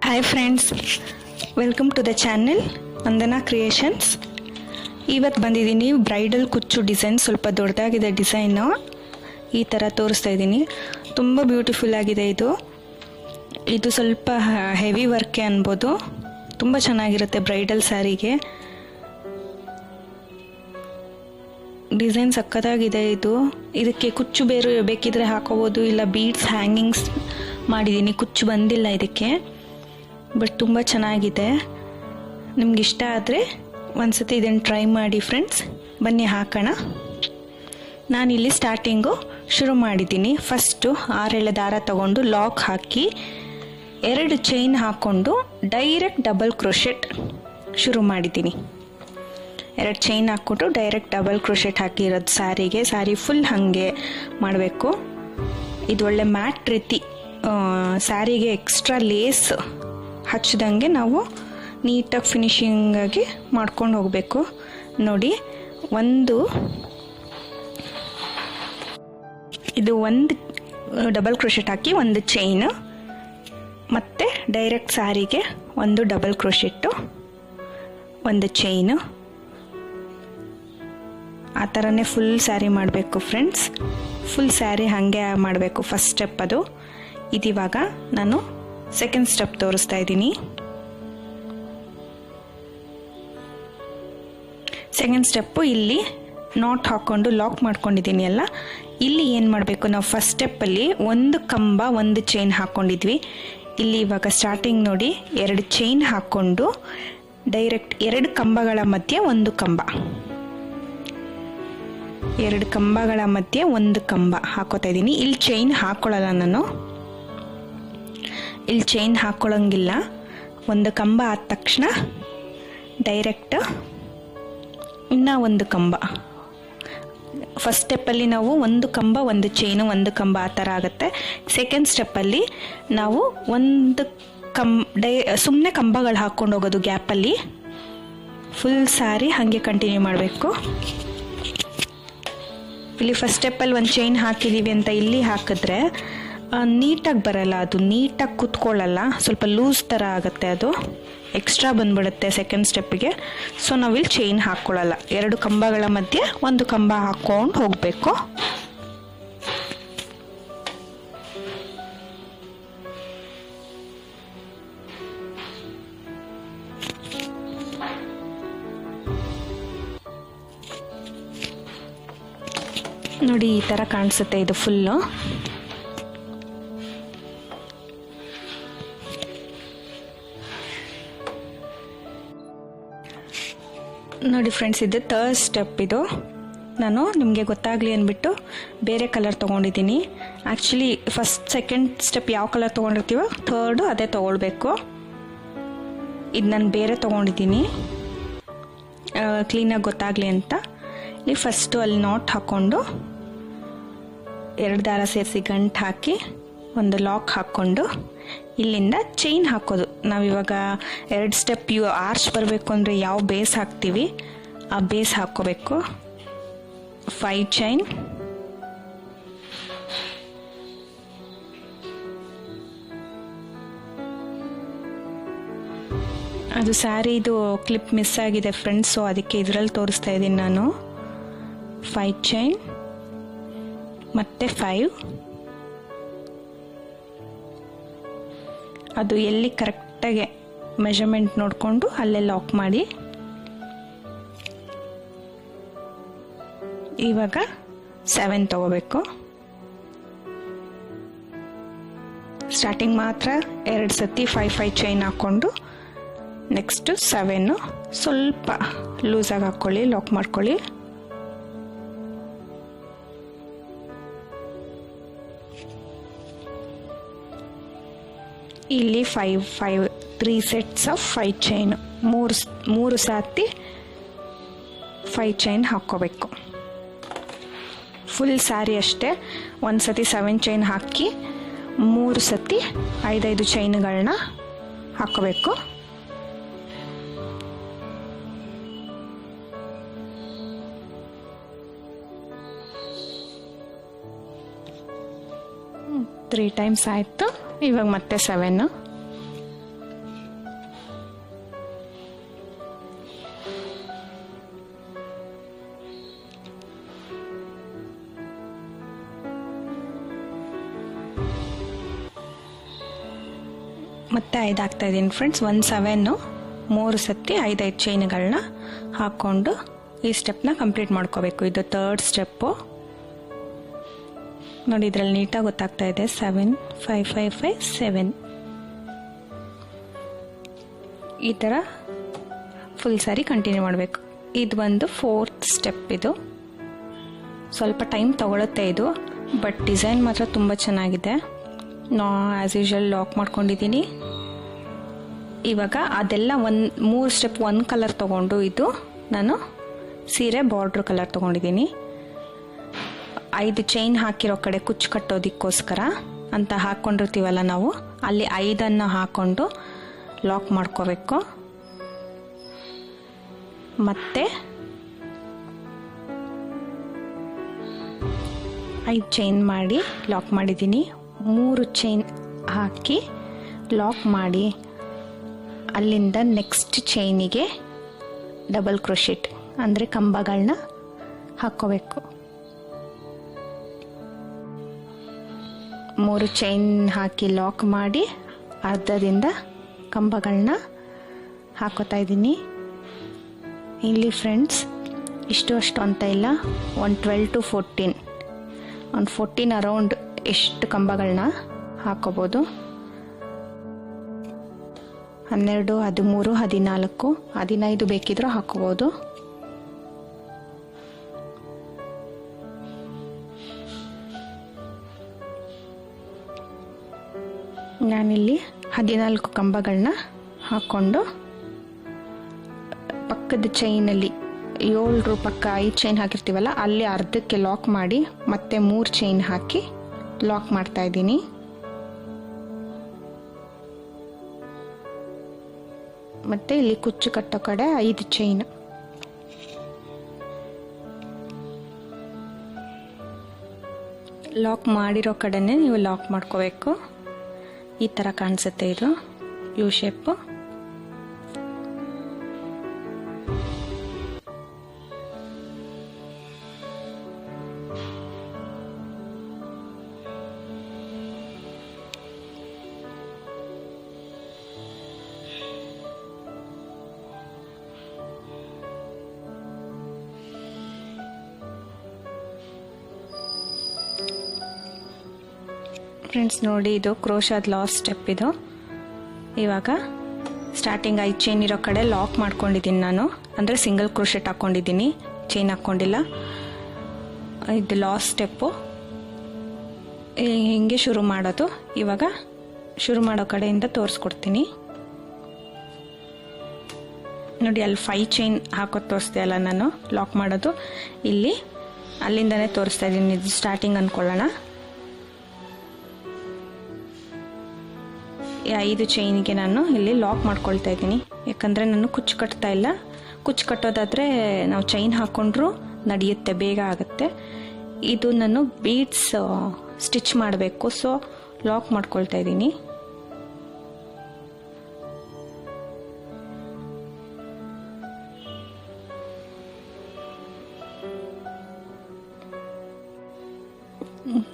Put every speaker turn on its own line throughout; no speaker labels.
Hi friends, welcome to the channel Vandana creations. ಇವತ್ತು ಬಂದಿದ್ದೀನಿ bridal ಕುಚ್ಚು ಡಿಸೈನ್. ಸ್ವಲ್ಪ ದೊಡ್ಡದಾಗಿದೆ ಡಿಸೈನು. ಈ ಥರ ತೋರಿಸ್ತಾ ಇದ್ದೀನಿ. ತುಂಬ ಬ್ಯೂಟಿಫುಲ್ ಆಗಿದೆ ಇದು ಸ್ವಲ್ಪ ಹೆವಿ ವರ್ಕೆ ಅನ್ಬೋದು. ತುಂಬ ಚೆನ್ನಾಗಿರುತ್ತೆ ಬ್ರೈಡಲ್ ಸ್ಯಾರಿಗೆ. ಡಿಸೈನ್ ಸಕ್ಕತ್ತಾಗಿದೆ. ಇದಕ್ಕೆ ಕುಚ್ಚು ಬೇಕಿದ್ರೆ ಹಾಕೋಬೋದು, ಇಲ್ಲ ಬೀಡ್ಸ್ ಹ್ಯಾಂಗಿಂಗ್ಸ್ ಮಾಡಿದ್ದೀನಿ. ಕುಚ್ಚು ಬಂದಿಲ್ಲ ಇದಕ್ಕೆ, ಬಟ್ ತುಂಬ ಚೆನ್ನಾಗಿದೆ. ನಿಮ್ಗೆ ಇಷ್ಟ ಆದರೆ ಒಂದ್ಸತಿ ಇದನ್ನು ಟ್ರೈ ಮಾಡಿ ಫ್ರೆಂಡ್ಸ್. ಬನ್ನಿ ಹಾಕೋಣ. ನಾನಿಲ್ಲಿ ಸ್ಟಾರ್ಟಿಂಗು ಶುರು ಮಾಡಿದ್ದೀನಿ. ಫಸ್ಟು 6 ಎಳೆ ದಾರ ತಗೊಂಡು ಲಾಕ್ ಹಾಕಿ 2 ಚೈನ್ ಹಾಕ್ಕೊಂಡು ಡೈರೆಕ್ಟ್ ಡಬಲ್ ಕ್ರೋಶೆಟ್ ಶುರು ಮಾಡಿದ್ದೀನಿ. 2 ಚೈನ್ ಹಾಕ್ಬಿಟ್ಟು ಡೈರೆಕ್ಟ್ ಡಬಲ್ ಕ್ರೋಶೆಟ್ ಹಾಕಿರೋದು ಸ್ಯಾರಿ ಫುಲ್ ಹಾಗೆ ಮಾಡಬೇಕು. ಇದು ಒಳ್ಳೆ ಮ್ಯಾಟ್ ರೀತಿ ಸ್ಯಾರಿಗೆ ಎಕ್ಸ್ಟ್ರಾ ಲೇಸ್ ಹಚ್ಚಿದಂಗೆ ನಾವು ನೀಟಾಗಿ ಫಿನಿಶಿಂಗಾಗಿ ಮಾಡ್ಕೊಂಡು ಹೋಗಬೇಕು. ನೋಡಿ, ಒಂದು ಡಬಲ್ ಕ್ರೋಶೆಟ್ ಹಾಕಿ 1 ಚೈನ್, ಮತ್ತು ಡೈರೆಕ್ಟ್ ಸ್ಯಾರಿಗೆ 1 ಡಬಲ್ ಕ್ರೋಶೆಟ್ಟು, 1 ಚೈನು. ಆ ಥರನೇ ಫುಲ್ ಸ್ಯಾರಿ ಮಾಡಬೇಕು ಫ್ರೆಂಡ್ಸ್. ಫುಲ್ ಸ್ಯಾರಿ ಹಾಗೆ ಮಾಡಬೇಕು. ಫಸ್ಟ್ ಸ್ಟೆಪ್ ಅದು. ಇದಿವಾಗ ನಾನು ಸೆಕೆಂಡ್ ಸ್ಟೆಪ್ ತೋರಿಸ್ತಾ ಇದ್ದೀನಿ. ಸೆಕೆಂಡ್ ಸ್ಟೆಪ್ಪು ಇಲ್ಲಿ ನಾಟ್ ಹಾಕ್ಕೊಂಡು ಲಾಕ್ ಮಾಡ್ಕೊಂಡಿದ್ದೀನಿ ಅಲ್ಲ. ಇಲ್ಲಿ ಏನು ಮಾಡಬೇಕು, ನಾವು ಫಸ್ಟ್ ಸ್ಟೆಪ್ಪಲ್ಲಿ 1 ಕಂಬ 1 ಚೈನ್ ಹಾಕ್ಕೊಂಡಿದ್ವಿ. ಇಲ್ಲಿ ಇವಾಗ ಸ್ಟಾರ್ಟಿಂಗ್ ನೋಡಿ 2 ಚೈನ್ ಹಾಕ್ಕೊಂಡು ಡೈರೆಕ್ಟ್ 2 ಕಂಬಗಳ ಮಧ್ಯೆ 1 ಕಂಬ, 2 ಕಂಬಗಳ ಮಧ್ಯೆ 1 ಕಂಬ ಹಾಕೋತಾ ಇದ್ದೀನಿ. ಇಲ್ಲಿ ಚೈನ್ ಹಾಕೊಳ್ಳಲ್ಲ ನಾನು, ಇಲ್ಲಿ ಚೈನ್ ಹಾಕೊಳ್ಳೋಂಗಿಲ್ಲ. 1 ಕಂಬ ಆದ ತಕ್ಷಣ ಡೈರೆಕ್ಟ್ ಇನ್ನೂ 1 ಕಂಬ. ಫಸ್ಟ್ ಸ್ಟೆಪ್ಪಲ್ಲಿ ನಾವು 1 ಕಂಬ 1 ಚೈನು 1 ಕಂಬ ಆ ಥರ ಆಗುತ್ತೆ. ಸೆಕೆಂಡ್ ಸ್ಟೆಪ್ಪಲ್ಲಿ ನಾವು 1 ಸುಮ್ಮನೆ ಕಂಬಗಳು ಹಾಕ್ಕೊಂಡು ಹೋಗೋದು ಗ್ಯಾಪಲ್ಲಿ. ಫುಲ್ ಸ್ಯಾರಿ ಹಾಗೆ ಕಂಟಿನ್ಯೂ ಮಾಡಬೇಕು. ಇಲ್ಲಿ ಫಸ್ಟ್ ಸ್ಟೆಪ್ಪಲ್ಲಿ 1 ಚೈನ್ ಹಾಕಿದ್ದೀವಿ ಅಂತ ಇಲ್ಲಿ ಹಾಕಿದ್ರೆ ನೀಟಾಗಿ ಬರಲ್ಲ, ಅದು ನೀಟಾಗಿ ಕೂತ್ಕೊಳ್ಳಲ್ಲ, ಸ್ವಲ್ಪ ಲೂಸ್ ಥರ ಆಗುತ್ತೆ, ಅದು ಎಕ್ಸ್ಟ್ರಾ ಬಂದ್ಬಿಡುತ್ತೆ ಸೆಕೆಂಡ್ ಸ್ಟೆಪ್ಪಿಗೆ. ಸೊ ನಾವಿಲ್ಲಿ ಚೈನ್ ಹಾಕ್ಕೊಳ್ಳಲ್ಲ. 2 ಕಂಬಗಳ ಮಧ್ಯೆ 1 ಕಂಬ ಹಾಕ್ಕೊಂಡು ಹೋಗಬೇಕು. ನೋಡಿ, ಈ ಥರ ಕಾಣಿಸುತ್ತೆ ಇದು ಫುಲ್ಲು. ನೋಡಿ ಫ್ರೆಂಡ್ಸ್, ಇದು ಥರ್ಡ್ ಸ್ಟೆಪ್. ನಾನು ನಿಮಗೆ ಗೊತ್ತಾಗಲಿ ಅಂದ್ಬಿಟ್ಟು ಬೇರೆ ಕಲರ್ ತೊಗೊಂಡಿದ್ದೀನಿ. ಆ್ಯಕ್ಚುಲಿ ಸೆಕೆಂಡ್ ಸ್ಟೆಪ್ ಯಾವ ಕಲರ್ ತೊಗೊಂಡಿರ್ತೀವೋ ಥರ್ಡು ಅದೇ ತೊಗೊಳ್ಬೇಕು. ಇದು ನಾನು ಬೇರೆ ತೊಗೊಂಡಿದ್ದೀನಿ ಕ್ಲೀನಾಗಿ ಗೊತ್ತಾಗಲಿ ಅಂತ. ಇಲ್ಲಿ ಫಸ್ಟು ಅಲ್ಲಿ ನಾಟ್ ಹಾಕ್ಕೊಂಡು 2 ದಾರ ಸೇರಿಸಿ ಗಂಟು ಹಾಕಿ 1 ಲಾಕ್ ಹಾಕ್ಕೊಂಡು ಇಲ್ಲಿಂದ ಚೈನ್ ಹಾಕೋದು. ನಾವಿವಾಗ 2 ಸ್ಟೆಪ್ ಆರ್ಚ್ ಬರಬೇಕು ಅಂದರೆ ಯಾವ ಬೇಸ್ ಹಾಕ್ತೀವಿ ಆ ಬೇಸ್ ಹಾಕ್ಕೋಬೇಕು. 5 ಚೈನ್, ಅದು ಸ್ಯಾರಿದು ಕ್ಲಿಪ್ ಮಿಸ್ ಆಗಿದೆ ಫ್ರೆಂಡ್ಸ್, ಸೊ ಅದಕ್ಕೆ ಇದರಲ್ಲಿ ತೋರಿಸ್ತಾ ಇದ್ದೀನಿ ನಾನು. 5 ಚೈನ್ ಮತ್ತು 5, ಅದು ಎಲ್ಲಿ ಕರೆಕ್ಟಾಗಿ ಮೆಜರ್ಮೆಂಟ್ ನೋಡಿಕೊಂಡು ಅಲ್ಲೇ ಲಾಕ್ ಮಾಡಿ. ಇವಾಗ 7 ತಗೋಬೇಕು. ಸ್ಟಾರ್ಟಿಂಗ್ ಮಾತ್ರ 2 ಸತಿ 5 ಚೈನ್ ಹಾಕ್ಕೊಂಡು ನೆಕ್ಸ್ಟು 7 ಸ್ವಲ್ಪ ಲೂಸಾಗಿ ಹಾಕ್ಕೊಳ್ಳಿ, ಲಾಕ್ ಮಾಡ್ಕೊಳ್ಳಿ. ಇಲ್ಲಿ 3 ಸೆಟ್ಸ್ ಆಫ್ 5 ಚೈನ್, 3 ಸತಿ 5 ಚೈನ್ ಹಾಕ್ಕೋಬೇಕು. ಫುಲ್ ಸ್ಯಾರಿ ಅಷ್ಟೇ. 1 ಸತಿ 7 ಚೈನ್ ಹಾಕಿ 3 ಸತಿ 5 ಚೈನ್ಗಳನ್ನ ಹಾಕ್ಕೋಬೇಕು. ತ್ರೀ ಟೈಮ್ಸ್ ಆಯಿತು. ಇವಾಗ ಮತ್ತೆ 7. ಮತ್ತೆ 5 ಹಾಕ್ತಾಯಿದ್ದೀನಿ ಫ್ರೆಂಡ್ಸ್. 1 7 3 ಸತಿ 5 ಚೈನ್ಗಳನ್ನ ಹಾಕ್ಕೊಂಡು ಈ ಸ್ಟೆಪ್ನ ಕಂಪ್ಲೀಟ್ ಮಾಡ್ಕೋಬೇಕು. ಇದು 3rd ಸ್ಟೆಪ್ಪು ನೋಡಿ, ಇದರಲ್ಲಿ ನೀಟಾಗಿ ಗೊತ್ತಾಗ್ತಾ ಇದೆ. 7 5 5 5 7 ಈ ಥರ ಫುಲ್ ಸಾರಿ ಕಂಟಿನ್ಯೂ ಮಾಡಬೇಕು. ಇದು ಒಂದು 4th ಸ್ಟೆಪ್. ಇದು ಸ್ವಲ್ಪ ಟೈಮ್ ತಗೊಳುತ್ತೆ ಇದು, ಬಟ್ ಡಿಸೈನ್ ಮಾತ್ರ ತುಂಬ ಚೆನ್ನಾಗಿದೆ. ಆ್ಯಸ್ ಯೂಶುವಲ್ ಲಾಕ್ ಮಾಡ್ಕೊಂಡಿದ್ದೀನಿ. ಇವಾಗ ಅದೆಲ್ಲ 3 ಸ್ಟೆಪ್ 1 ಕಲರ್ ತೊಗೊಂಡು ಇದು ನಾನು ಸೀರೆ ಬಾರ್ಡ್ರ್ ಕಲರ್ ತೊಗೊಂಡಿದ್ದೀನಿ. 5 ಚೈನ್ ಹಾಕಿರೋ ಕಡೆ ಕುಚ್ಚು ಕಟ್ಟೋದಕ್ಕೋಸ್ಕರ ಅಂತ ಹಾಕ್ಕೊಂಡಿರ್ತೀವಲ್ಲ ನಾವು, ಅಲ್ಲಿ 5 ಹಾಕ್ಕೊಂಡು ಲಾಕ್ ಮಾಡ್ಕೋಬೇಕು. ಮತ್ತೆ 5 ಚೈನ್ ಮಾಡಿ ಲಾಕ್ ಮಾಡಿದ್ದೀನಿ. 3 ಚೈನ್ ಹಾಕಿ ಲಾಕ್ ಮಾಡಿ ಅಲ್ಲಿಂದ ನೆಕ್ಸ್ಟ್ ಚೈನಿಗೆ ಡಬಲ್ ಕ್ರೋಶೆಟ್ ಅಂದರೆ ಕಂಬಗಳನ್ನ ಹಾಕ್ಕೋಬೇಕು. 3 ಚೈನ್ ಹಾಕಿ ಲಾಕ್ ಮಾಡಿ ಅರ್ಧದಿಂದ ಕಂಬಗಳನ್ನ ಹಾಕೋತಾ ಇದ್ದೀನಿ. ಇಲ್ಲಿ ಫ್ರೆಂಡ್ಸ್ ಇಷ್ಟು ಅಷ್ಟು ಅಂತ ಇಲ್ಲ, ಒಂದು 12 to 14 ಒಂದು 14 ಅರೌಂಡ್ ಎಷ್ಟು ಕಂಬಗಳನ್ನ ಹಾಕೋಬೋದು. 12 13 14 15 ಬೇಕಿದ್ರೂ ಹಾಕೋಬೋದು. ನಾನಿಲ್ಲಿ 14 ಕಂಬಗಳನ್ನ ಹಾಕ್ಕೊಂಡು ಪಕ್ಕದ ಚೈನಲ್ಲಿ 7 ಪಕ್ಕ 5 ಚೈನ್ ಹಾಕಿರ್ತೀವಲ್ಲ ಅಲ್ಲಿ ಅರ್ಧಕ್ಕೆ ಲಾಕ್ ಮಾಡಿ ಮತ್ತೆ 3 ಚೈನ್ ಹಾಕಿ ಲಾಕ್ ಮಾಡ್ತಾ ಇದ್ದೀನಿ. ಮತ್ತೆ ಇಲ್ಲಿ ಕುಚ್ಚು ಕಟ್ಟೋ ಕಡೆ 5 ಚೈನ್. ಲಾಕ್ ಮಾಡಿರೋ ಕಡೆನೇ ನೀವು ಲಾಕ್ ಮಾಡ್ಕೋಬೇಕು. ಈ ಥರ ಕಾಣಿಸುತ್ತೆ ಇದು ಯು ಶೇಪ್. ಫ್ರೆಂಡ್ಸ್ ನೋಡಿ, ಇದು ಕ್ರೋಶಾದ ಲಾಸ್ಟ್ ಸ್ಟೆಪ್. ಇದು ಇವಾಗ ಸ್ಟಾರ್ಟಿಂಗ್ 5 ಚೈನ್ ಇರೋ ಕಡೆ ಲಾಕ್ ಮಾಡ್ಕೊಂಡಿದ್ದೀನಿ ನಾನು, ಅಂದರೆ ಸಿಂಗಲ್ ಕ್ರೋಶೆಟ್ ಹಾಕ್ಕೊಂಡಿದ್ದೀನಿ, ಚೈನ್ ಹಾಕ್ಕೊಂಡಿಲ್ಲ. ಇದು ಲಾಸ್ಟ್ ಸ್ಟೆಪ್ಪು. ಹಿಂಗೆ ಶುರು ಮಾಡೋದು. ಇವಾಗ ಶುರು ಮಾಡೋ ಕಡೆಯಿಂದ ತೋರಿಸ್ಕೊಡ್ತೀನಿ ನೋಡಿ. ಅಲ್ಲಿ 5 ಚೈನ್ ಹಾಕೋದು ತೋರಿಸ್ದೆ ಅಲ್ಲ ನಾನು ಲಾಕ್ ಮಾಡೋದು, ಇಲ್ಲಿ ಅಲ್ಲಿಂದನೇ ತೋರಿಸ್ತಾ ಇದ್ದೀನಿ. ಇದು ಸ್ಟಾರ್ಟಿಂಗ್ ಅಂದ್ಕೊಳ್ಳೋಣ. 5 ಚೈನಿಗೆ ನಾನು ಇಲ್ಲಿ ಲಾಕ್ ಮಾಡ್ಕೊಳ್ತಾ ಇದ್ದೀನಿ, ಯಾಕಂದರೆ ನಾನು ಕುಚ್ಚು ಕಟ್ತಾ ಇಲ್ಲ. ಕುಚ್ಚು ಕಟ್ಟೋದಾದರೆ ನಾವು ಚೈನ್ ಹಾಕ್ಕೊಂಡ್ರೂ ನಡೆಯುತ್ತೆ, ಬೇಗ ಆಗುತ್ತೆ. ಇದು ನಾನು ಬೀಡ್ಸ್ ಸ್ಟಿಚ್ ಮಾಡಬೇಕು, ಸೊ ಲಾಕ್ ಮಾಡ್ಕೊಳ್ತಾ ಇದ್ದೀನಿ.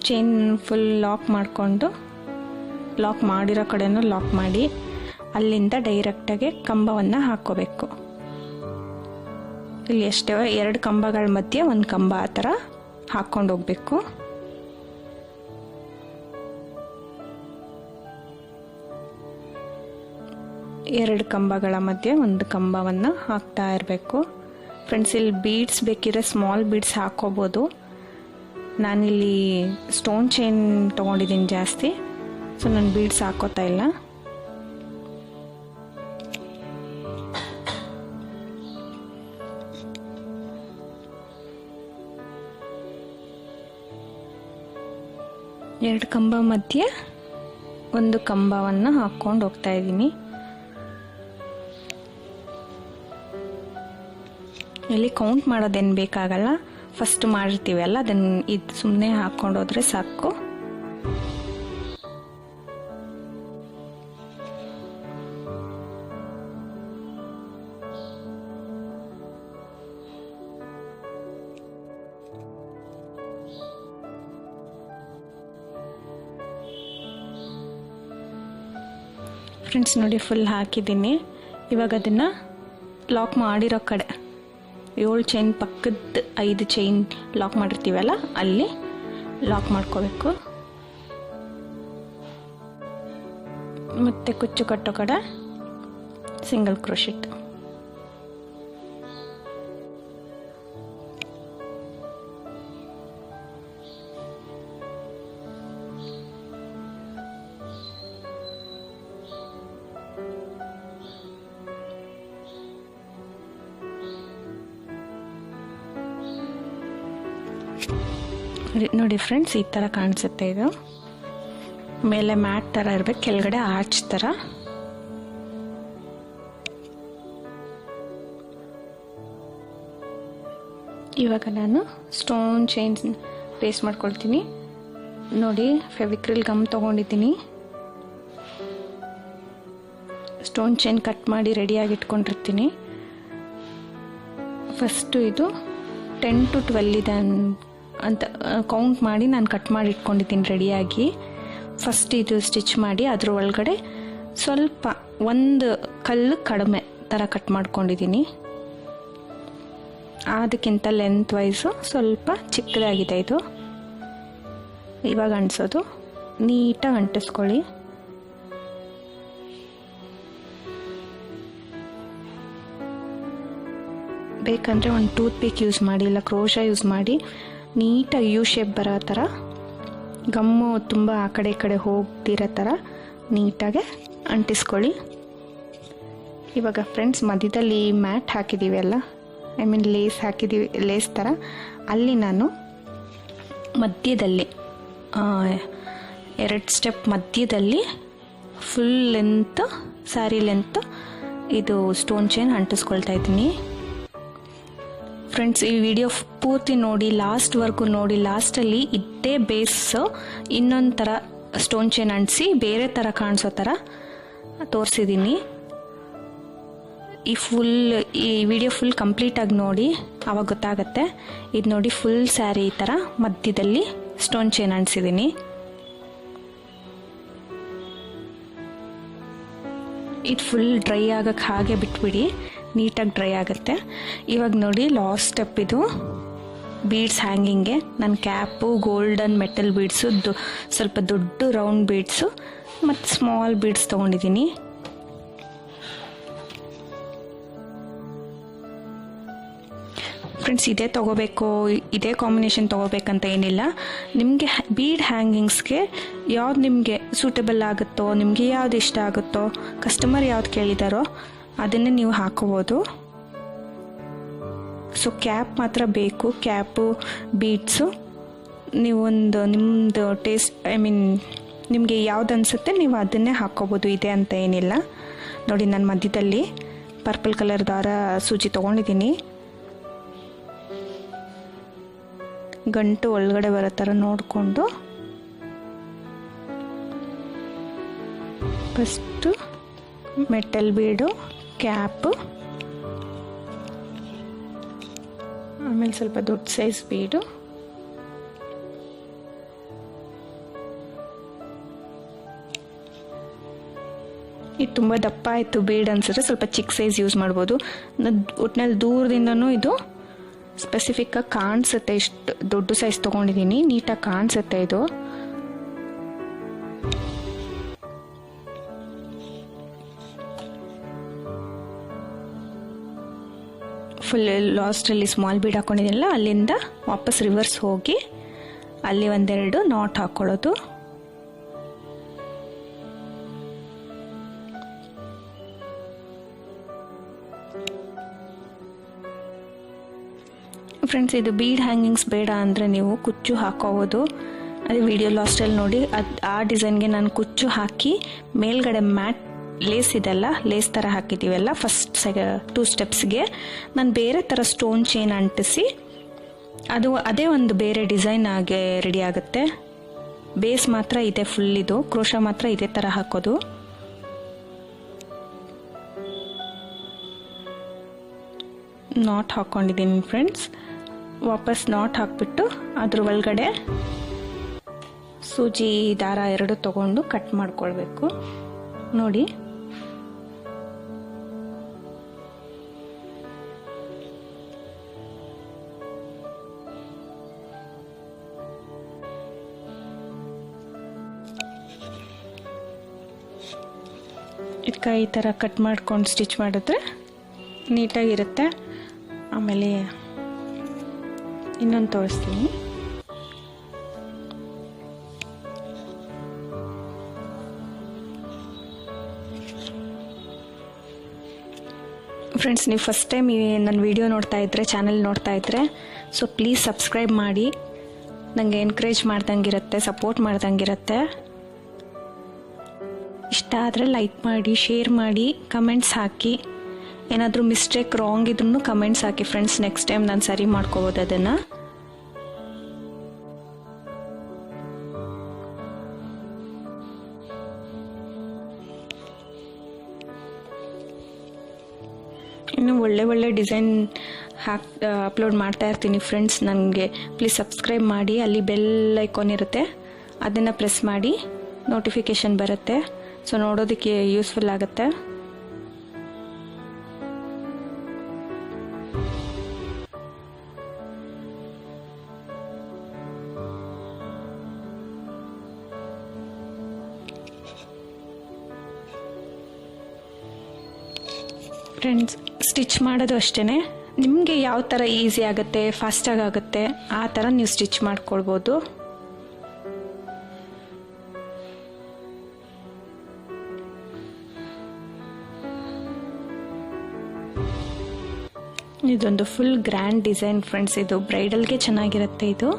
ಚೈನ್ ಫುಲ್ ಲಾಕ್ ಮಾಡಿಕೊಂಡು ಲಾಕ್ ಮಾಡಿರೋ ಕಡೆನೂ ಲಾಕ್ ಮಾಡಿ ಅಲ್ಲಿಂದ ಡೈರೆಕ್ಟಾಗಿ ಕಂಬವನ್ನು ಹಾಕ್ಕೋಬೇಕು. ಇಲ್ಲಿ ಎಷ್ಟೇ 2 ಕಂಬಗಳ ಮಧ್ಯೆ 1 ಕಂಬ ಆ ಥರ ಹಾಕ್ಕೊಂಡು ಹೋಗಬೇಕು. ಎರಡು ಕಂಬಗಳ ಮಧ್ಯೆ 1 ಕಂಬವನ್ನು ಹಾಕ್ತಾ ಇರಬೇಕು. ಫ್ರೆಂಡ್ಸ್, ಇಲ್ಲಿ ಬೀಡ್ಸ್ ಬೇಕಿದ್ರೆ ಸ್ಮಾಲ್ ಬೀಡ್ಸ್ ಹಾಕ್ಕೋಬೋದು. ನಾನಿಲ್ಲಿ ಸ್ಟೋನ್ ಚೈನ್ ತೊಗೊಂಡಿದ್ದೀನಿ ಜಾಸ್ತಿ, ಸೊ ನಾನು ಬೀಡ್ಸ್ ಹಾಕೋತಾ ಇಲ್ಲ. ಎರಡು ಕಂಬ ಮಧ್ಯೆ 1 ಕಂಬವನ್ನು ಹಾಕ್ಕೊಂಡು ಹೋಗ್ತಾ ಇದ್ದೀನಿ. ಇಲ್ಲಿ ಕೌಂಟ್ ಮಾಡೋದೇನು ಬೇಕಾಗಲ್ಲ, ಫಸ್ಟ್ ಮಾಡಿರ್ತೀವಲ್ಲ ಅದನ್ನು ಇದು ಸುಮ್ಮನೆ ಹಾಕ್ಕೊಂಡು ಹೋದ್ರೆ ಸಾಕು. ಫ್ರೆಂಡ್ಸ್ ನೋಡಿ ಫುಲ್ ಹಾಕಿದ್ದೀನಿ. ಇವಾಗ ಅದನ್ನು ಲಾಕ್ ಮಾಡಿರೋ ಕಡೆ 7 ಚೈನ್ ಪಕ್ಕದ 5 ಚೈನ್ ಲಾಕ್ ಮಾಡಿರ್ತೀವಲ್ಲ ಅಲ್ಲಿ ಲಾಕ್ ಮಾಡ್ಕೋಬೇಕು. ಮತ್ತು ಕುಚ್ಚು ಕಟ್ಟೋ ಕಡೆ ಸಿಂಗಲ್ ಕ್ರೋಶೆಟ್. ನೋಡಿ ಫ್ರೆಂಡ್ಸ್, ಈ ಥರ ಕಾಣಿಸುತ್ತೆ. ಇದು ಮೇಲೆ ಮ್ಯಾಟ್ ಥರ ಇರಬೇಕು, ಕೆಳಗಡೆ ಆರ್ಚ್ ಥರ. ಇವಾಗ ನಾನು ಸ್ಟೋನ್ ಚೈನ್ ಪೇಸ್ಟ್ ಮಾಡ್ಕೊಳ್ತೀನಿ. ನೋಡಿ ಫೆವಿಕ್ರಿಲ್ ಗಮ್ ತೊಗೊಂಡಿದ್ದೀನಿ. ಸ್ಟೋನ್ ಚೈನ್ ಕಟ್ ಮಾಡಿ ರೆಡಿಯಾಗಿ ಇಟ್ಕೊಂಡಿರ್ತೀನಿ. ಫಸ್ಟು ಇದು 10 to 12 ಇದೆ ಅಂತ ಕೌಂಟ್ ಮಾಡಿ ನಾನು ಕಟ್ ಮಾಡಿ ಇಟ್ಕೊಂಡಿದ್ದೀನಿ ರೆಡಿಯಾಗಿ. ಫಸ್ಟ್ ಇದು ಸ್ಟಿಚ್ ಮಾಡಿ ಅದ್ರ ಒಳಗಡೆ ಸ್ವಲ್ಪ ಒಂದು ಕಲ್ಲು ಕಡಿಮೆ ಥರ ಕಟ್ ಮಾಡ್ಕೊಂಡಿದ್ದೀನಿ. ಅದಕ್ಕಿಂತ ಲೆಂತ್ ವೈಸು ಸ್ವಲ್ಪ ಚಿಕ್ಕದಾಗಿದೆ ಇದು. ಇವಾಗ ಅಂಟಿಸೋದು ನೀಟಾಗಿ ಅಂಟಿಸ್ಕೊಳ್ಳಿ. ಬೇಕಂದರೆ ಒಂದು ಟೂತ್ ಪಿಕ್ ಯೂಸ್ ಮಾಡಿ, ಇಲ್ಲ ಕ್ರೋಶ ಯೂಸ್ ಮಾಡಿ ನೀಟಾಗಿ ಯು ಶೇಪ್ ಬರೋ ಥರ, ಗಮ್ಮು ತುಂಬ ಆ ಕಡೆ ಈ ಕಡೆ ಹೋಗ್ತಿರೋ ಥರ ನೀಟಾಗೆ ಅಂಟಿಸ್ಕೊಳ್ಳಿ. ಇವಾಗ ಫ್ರೆಂಡ್ಸ್ ಮಧ್ಯದಲ್ಲಿ ಮ್ಯಾಟ್ ಹಾಕಿದ್ದೀವಿ ಅಲ್ಲ, ಐ ಮೀನ್ ಲೇಸ್ ಹಾಕಿದ್ದೀವಿ, ಲೇಸ್ ಥರ, ಅಲ್ಲಿ ನಾನು ಮಧ್ಯದಲ್ಲಿ 2 ಸ್ಟೆಪ್ ಮಧ್ಯದಲ್ಲಿ ಫುಲ್ ಲೆಂತ್, ಸ್ಯಾರಿ ಲೆಂತ್ ಇದು ಸ್ಟೋನ್ ಚೈನ್ ಅಂಟಿಸ್ಕೊಳ್ತಾ ಇದ್ದೀನಿ. ಫ್ರೆಂಡ್ಸ್, ಈ ವಿಡಿಯೋ ಪೂರ್ತಿ ನೋಡಿ, ಲಾಸ್ಟ್ವರೆಗೂ ನೋಡಿ. ಲಾಸ್ಟಲ್ಲಿ ಇದೇ ಬೇಸ್ ಇನ್ನೊಂದು ಥರ ಸ್ಟೋನ್ ಚೈನ್ ಅಂಟಿಸಿ ಬೇರೆ ಥರ ಕಾಣಿಸೋ ಥರ ತೋರಿಸಿದ್ದೀನಿ. ಈ ವಿಡಿಯೋ ಫುಲ್ ಕಂಪ್ಲೀಟಾಗಿ ನೋಡಿ, ಆವಾಗ ಗೊತ್ತಾಗತ್ತೆ. ಇದು ನೋಡಿ ಫುಲ್ ಸ್ಯಾರಿ ಈ ಥರ ಮಧ್ಯದಲ್ಲಿ ಸ್ಟೋನ್ ಚೈನ್ ಅಂಟಿಸಿದ್ದೀನಿ. ಇದು ಫುಲ್ ಡ್ರೈ ಆಗಕ್ಕೆ ಹಾಗೆ ಬಿಟ್ಬಿಡಿ, ನೀಟಾಗಿ ಡ್ರೈ ಆಗುತ್ತೆ. ಇವಾಗ ನೋಡಿ ಲಾಸ್ಟ್ ಸ್ಟೆಪ್ ಇದು ಬೀಡ್ಸ್ ಹ್ಯಾಂಗಿಂಗ್ಗೆ. ನನ್ನ ಕ್ಯಾಪು ಗೋಲ್ಡನ್ ಮೆಟಲ್ ಬೀಡ್ಸು, ಸ್ವಲ್ಪ ದೊಡ್ಡ ರೌಂಡ್ ಬೀಡ್ಸು ಮತ್ತು ಸ್ಮಾಲ್ ಬೀಡ್ಸ್ ತೊಗೊಂಡಿದ್ದೀನಿ. ಫ್ರೆಂಡ್ಸ್, ಇದೇ ತೊಗೋಬೇಕು, ಇದೇ ಕಾಂಬಿನೇಷನ್ ತೊಗೋಬೇಕಂತ ಏನಿಲ್ಲ. ನಿಮಗೆ ಬೀಡ್ ಹ್ಯಾಂಗಿಂಗ್ಸ್ಗೆ ಯಾವ್ದು ನಿಮಗೆ ಸೂಟಬಲ್ ಆಗುತ್ತೋ, ನಿಮಗೆ ಯಾವ್ದು ಇಷ್ಟ ಆಗುತ್ತೋ, ಕಸ್ಟಮರ್ ಯಾವ್ದು ಕೇಳಿದಾರೋ ಅದನ್ನೇ ನೀವು ಹಾಕೋಬೋದು. ಸೊ ಕ್ಯಾಪ್ ಮಾತ್ರ ಬೇಕು, ಕ್ಯಾಪು ಬೀಡ್ಸು ನೀವೊಂದು ನಿಮ್ಮದು ಟೇಸ್ಟ್, ಐ ಮೀನ್ ನಿಮಗೆ ಯಾವ್ದು ಅನಿಸುತ್ತೆ ನೀವು ಅದನ್ನೇ ಹಾಕ್ಕೋಬೋದು, ಇದೆ ಅಂತ ಏನಿಲ್ಲ. ನೋಡಿ ನಾನು ಮಧ್ಯದಲ್ಲಿ ಪರ್ಪಲ್ ಕಲರ್ ದಾರ ಸೂಜಿ ತೊಗೊಂಡಿದ್ದೀನಿ. ಗಂಟು ಒಳಗಡೆ ಬರೋ ಥರ ನೋಡಿಕೊಂಡು ಫಸ್ಟು ಮೆಟಲ್ ಬೀಡು, ಕ್ಯಾಪು, ಆಮೇಲೆ ಸ್ವಲ್ಪ ದೊಡ್ಡ ಸೈಜ್ ಬೀಡು, ಇದು ತುಂಬ ದಪ್ಪ ಆಯಿತು ಬೀಡ್ ಅನ್ಸಿದ್ರೆ ಸ್ವಲ್ಪ ಚಿಕ್ಕ ಸೈಜ್ ಯೂಸ್ ಮಾಡ್ಬೋದು. ಒಟ್ಟಿನಲ್ಲಿ ದೂರದಿಂದನೂ ಇದು ಸ್ಪೆಸಿಫಿಕ್ಕಾಗಿ ಕಾಣಿಸುತ್ತೆ. ಇಷ್ಟು ದೊಡ್ಡ ಸೈಜ್ ತೊಗೊಂಡಿದ್ದೀನಿ, ನೀಟಾಗಿ ಕಾಣಿಸುತ್ತೆ ಇದು. ಫುಲ್ ಲಾಸ್ಟಲ್ಲಿ ಸ್ಮಾಲ್ ಬೀಡ್ ಹಾಕ್ಕೊಂಡಿದ್ದೀನಲ್ಲ, ಅಲ್ಲಿಂದ ವಾಪಸ್ ರಿವರ್ಸ್ ಹೋಗಿ ಅಲ್ಲಿ ಒಂದೆರಡು ನಾಟ್ ಹಾಕ್ಕೊಳ್ಳೋದು. ಫ್ರೆಂಡ್ಸ್, ಇದು ಬೀಡ್ ಹ್ಯಾಂಗಿಂಗ್ಸ್ ಬೇಡ ಅಂದರೆ ನೀವು ಕುಚ್ಚು ಹಾಕೋಬೋದು. ಅದೇ ವಿಡಿಯೋ ಲಾಸ್ಟಲ್ಲಿ ನೋಡಿ, ಆ ಡಿಸೈನ್ಗೆ ನಾನು ಕುಚ್ಚು ಹಾಕಿ ಮೇಲ್ಗಡೆ ಮ್ಯಾಟ್ ಲೇಸ್ ಇದೆಲ್ಲ, ಲೇಸ್ ಥರ ಹಾಕಿದ್ದೀವಲ್ಲ ಫಸ್ಟ್ 2 ಸ್ಟೆಪ್ಸ್ಗೆ ನಾನು ಬೇರೆ ಥರ ಸ್ಟೋನ್ ಚೈನ್ ಅಂಟಿಸಿ ಅದೇ ಒಂದು ಬೇರೆ ಡಿಸೈನ್ ಆಗಿ ರೆಡಿ ಆಗುತ್ತೆ. ಬೇಸ್ ಮಾತ್ರ ಇದೆ ಫುಲ್, ಇದು ಕ್ರೋಶ ಮಾತ್ರ ಇದೇ ಥರ ಹಾಕೋದು. ನಾಟ್ ಹಾಕ್ಕೊಂಡಿದ್ದೀನಿ ಫ್ರೆಂಡ್ಸ್. ವಾಪಸ್ ನಾಟ್ ಹಾಕ್ಬಿಟ್ಟು ಅದ್ರ ಒಳಗಡೆ ಸೂಜಿ ದಾರ 2 ತಗೊಂಡು ಕಟ್ ಮಾಡ್ಕೊಳ್ಬೇಕು. ನೋಡಿ ಇದಕ್ಕೆ ಈ ಥರ ಕಟ್ ಮಾಡ್ಕೊಂಡು ಸ್ಟಿಚ್ ಮಾಡಿದ್ರೆ ನೀಟಾಗಿರುತ್ತೆ. ಆಮೇಲೆ ಇನ್ನೊಂದು ತೋರಿಸ್ತೀನಿ. ಫ್ರೆಂಡ್ಸ್, ನೀವು ಫಸ್ಟ್ ಟೈಮ್ ನನ್ನ ವಿಡಿಯೋ ನೋಡ್ತಾ ಇದ್ದರೆ, ಚಾನಲ್ ನೋಡ್ತಾ ಇದ್ದರೆ, ಸೊ ಪ್ಲೀಸ್ ಸಬ್ಸ್ಕ್ರೈಬ್ ಮಾಡಿ. ನನಗೆ ಎನ್ಕರೇಜ್ ಮಾಡ್ದಂಗಿರುತ್ತೆ, ಸಪೋರ್ಟ್ ಮಾಡ್ದಂಗಿರುತ್ತೆ. ಇಷ್ಟ ಆದರೆ ಲೈಕ್ ಮಾಡಿ, ಶೇರ್ ಮಾಡಿ, ಕಮೆಂಟ್ಸ್ ಹಾಕಿ. ಏನಾದರೂ ಮಿಸ್ಟೇಕ್ ರಾಂಗ್ ಇದ್ರೂ ಕಮೆಂಟ್ಸ್ ಹಾಕಿ ಫ್ರೆಂಡ್ಸ್. ನೆಕ್ಸ್ಟ್ ಟೈಮ್ ನಾನು ಸರಿ ಮಾಡ್ಕೋಬೋದು ಅದನ್ನು. ಇನ್ನು ಒಳ್ಳೆ ಡಿಸೈನ್ ಅಪ್ಲೋಡ್ ಮಾಡ್ತಾ ಇರ್ತೀನಿ ಫ್ರೆಂಡ್ಸ್. ನನಗೆ ಪ್ಲೀಸ್ ಸಬ್ಸ್ಕ್ರೈಬ್ ಮಾಡಿ. ಅಲ್ಲಿ ಬೆಲ್ ಐಕಾನ್ ಇರುತ್ತೆ, ಅದನ್ನು ಪ್ರೆಸ್ ಮಾಡಿ, ನೋಟಿಫಿಕೇಷನ್ ಬರುತ್ತೆ. ಸೊ ನೋಡೋದಕ್ಕೆ ಯೂಸ್ಫುಲ್ ಆಗುತ್ತೆ. ಫ್ರೆಂಡ್ಸ್, ಸ್ಟಿಚ್ ಮಾಡೋದು ಅಷ್ಟೇ. ನಿಮಗೆ ಯಾವ ಥರ ಈಸಿ ಆಗುತ್ತೆ, ಫಾಸ್ಟಾಗಿ ಆಗುತ್ತೆ, ಆ ಥರ ನೀವು ಸ್ಟಿಚ್ ಮಾಡ್ಕೊಳ್ಬೋದು. ಇದೊಂದು ಫುಲ್ ಗ್ರ್ಯಾಂಡ್ ಡಿಸೈನ್ ಫ್ರೆಂಡ್ಸ್. ಇದು ಬ್ರೈಡಲ್ಗೆ ಚೆನ್ನಾಗಿರುತ್ತೆ. ಇದು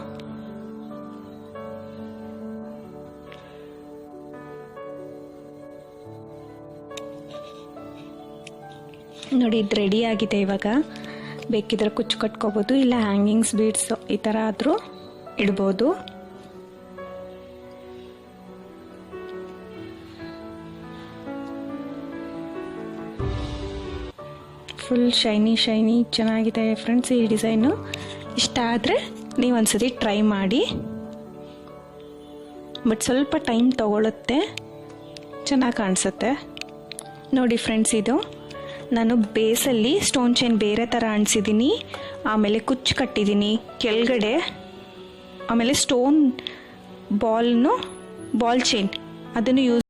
ನೋಡಿ, ಇದು ರೆಡಿ ಆಗಿದೆ. ಇವಾಗ ಬೇಕಿದ್ರೆ ಕುಚ್ಚು ಕಟ್ಕೋಬೋದು, ಇಲ್ಲ ಹ್ಯಾಂಗಿಂಗ್ಸ್, ಬೀಡ್ಸ್ ಈ ಥರ ಆದರೂ ಇಡ್ಬೋದು. ಫುಲ್ ಶೈನಿ ಚೆನ್ನಾಗಿದೆ ಫ್ರೆಂಡ್ಸ್ ಈ ಡಿಸೈನು. ಇಷ್ಟ ಆದರೆ ನೀವು ಒಂದ್ಸತಿ ಟ್ರೈ ಮಾಡಿ. ಬಟ್ ಸ್ವಲ್ಪ ಟೈಮ್ ತಗೊಳುತ್ತೆ, ಚೆನ್ನಾಗಿ ಕಾಣಿಸುತ್ತೆ. ನೋಡಿ ಫ್ರೆಂಡ್ಸ್, ಇದು ನಾನು ಬೇಸಲ್ಲಿ ಸ್ಟೋನ್ ಚೈನ್ ಬೇರೆ ಥರ ಅಂಟಿಸಿದ್ದೀನಿ, ಆಮೇಲೆ ಕುಚ್ಚು ಕಟ್ಟಿದ್ದೀನಿ ಕೆಳಗಡೆ, ಆಮೇಲೆ ಸ್ಟೋನ್ ಬಾಲ್ ಚೈನ್ ಅದನ್ನು ಯೂಸ್